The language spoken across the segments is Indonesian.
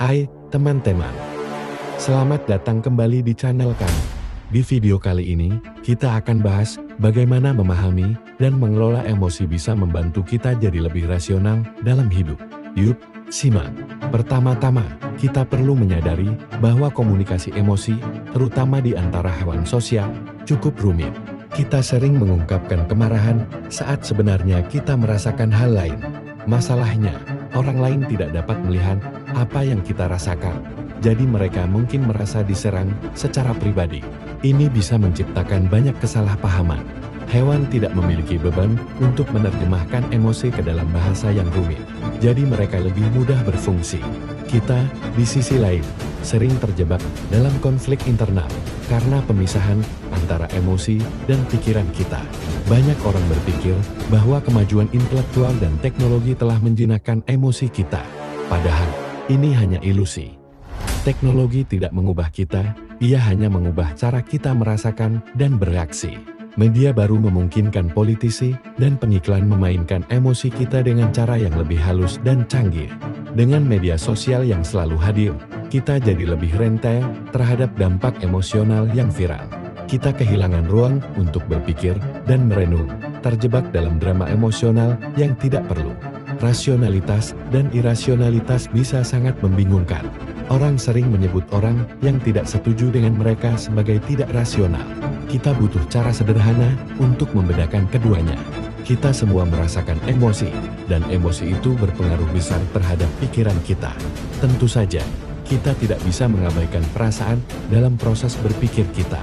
Hai teman-teman, selamat datang kembali di channel kami. Di video kali ini, kita akan bahas bagaimana memahami dan mengelola emosi bisa membantu kita jadi lebih rasional dalam hidup. Yuk, simak. Pertama-tama, kita perlu menyadari bahwa komunikasi emosi, terutama di antara hewan sosial, cukup rumit. Kita sering mengungkapkan kemarahan saat sebenarnya kita merasakan hal lain. Masalahnya, orang lain tidak dapat melihat apa yang kita rasakan. Jadi mereka mungkin merasa diserang secara pribadi. Ini bisa menciptakan banyak kesalahpahaman. Hewan tidak memiliki beban untuk menerjemahkan emosi ke dalam bahasa yang rumit. Jadi mereka lebih mudah berfungsi. Kita, di sisi lain, sering terjebak dalam konflik internal karena pemisahan antara emosi dan pikiran kita. Banyak orang berpikir bahwa kemajuan intelektual dan teknologi telah menjinakkan emosi kita. Padahal, ini hanya ilusi. Teknologi tidak mengubah kita, ia hanya mengubah cara kita merasakan dan bereaksi. Media baru memungkinkan politisi dan pengiklan memainkan emosi kita dengan cara yang lebih halus dan canggih. Dengan media sosial yang selalu hadir, kita jadi lebih rentan terhadap dampak emosional yang viral. Kita kehilangan ruang untuk berpikir dan merenung, terjebak dalam drama emosional yang tidak perlu. Rasionalitas dan irasionalitas bisa sangat membingungkan. Orang sering menyebut orang yang tidak setuju dengan mereka sebagai tidak rasional. Kita butuh cara sederhana untuk membedakan keduanya. Kita semua merasakan emosi, dan emosi itu berpengaruh besar terhadap pikiran kita. Tentu saja, kita tidak bisa mengabaikan perasaan dalam proses berpikir kita.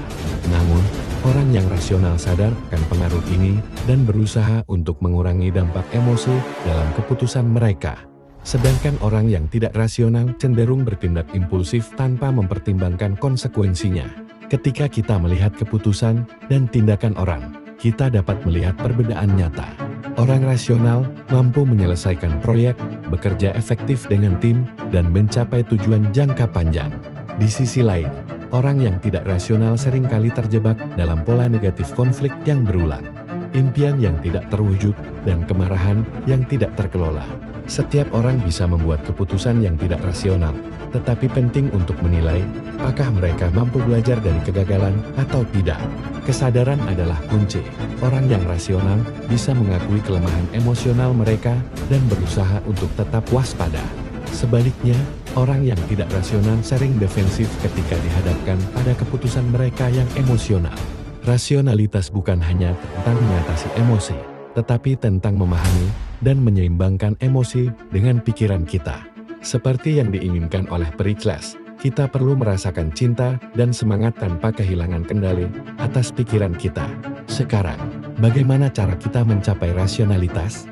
Namun, orang yang rasional sadar akan pengaruh ini dan berusaha untuk mengurangi dampak emosi dalam keputusan mereka. Sedangkan orang yang tidak rasional cenderung bertindak impulsif tanpa mempertimbangkan konsekuensinya. Ketika kita melihat keputusan dan tindakan orang, kita dapat melihat perbedaan nyata. Orang rasional mampu menyelesaikan proyek, bekerja efektif dengan tim, dan mencapai tujuan jangka panjang. Di sisi lain, orang yang tidak rasional seringkali terjebak dalam pola negatif konflik yang berulang, impian yang tidak terwujud, dan kemarahan yang tidak terkelola. Setiap orang bisa membuat keputusan yang tidak rasional, tetapi penting untuk menilai apakah mereka mampu belajar dari kegagalan atau tidak. Kesadaran adalah kunci. Orang yang rasional bisa mengakui kelemahan emosional mereka dan berusaha untuk tetap waspada. Sebaliknya, orang yang tidak rasional sering defensif ketika dihadapkan pada keputusan mereka yang emosional. Rasionalitas bukan hanya tentang mengatasi emosi, tetapi tentang memahami dan menyeimbangkan emosi dengan pikiran kita. Seperti yang diinginkan oleh Pericles, kita perlu merasakan cinta dan semangat tanpa kehilangan kendali atas pikiran kita. Sekarang, bagaimana cara kita mencapai rasionalitas?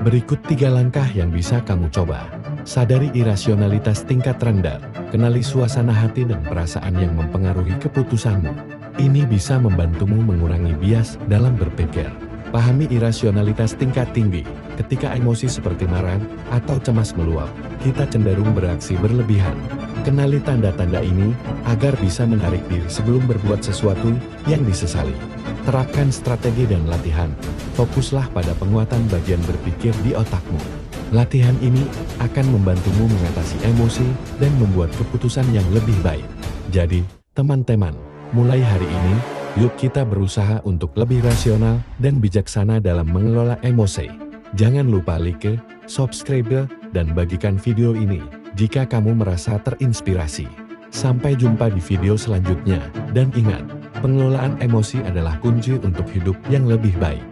Berikut 3 langkah yang bisa kamu coba. Sadari irasionalitas tingkat rendah, kenali suasana hati dan perasaan yang mempengaruhi keputusanmu. Ini bisa membantumu mengurangi bias dalam berpikir. Pahami irasionalitas tingkat tinggi. Ketika emosi seperti marah atau cemas meluap, kita cenderung bereaksi berlebihan. Kenali tanda-tanda ini agar bisa menarik diri sebelum berbuat sesuatu yang disesali. Terapkan strategi dan latihan. Fokuslah pada penguatan bagian berpikir di otakmu. Latihan ini akan membantumu mengatasi emosi dan membuat keputusan yang lebih baik. Jadi, teman-teman, mulai hari ini, yuk kita berusaha untuk lebih rasional dan bijaksana dalam mengelola emosi. Jangan lupa like, subscribe, dan bagikan video ini jika kamu merasa terinspirasi. Sampai jumpa di video selanjutnya, dan ingat, pengelolaan emosi adalah kunci untuk hidup yang lebih baik.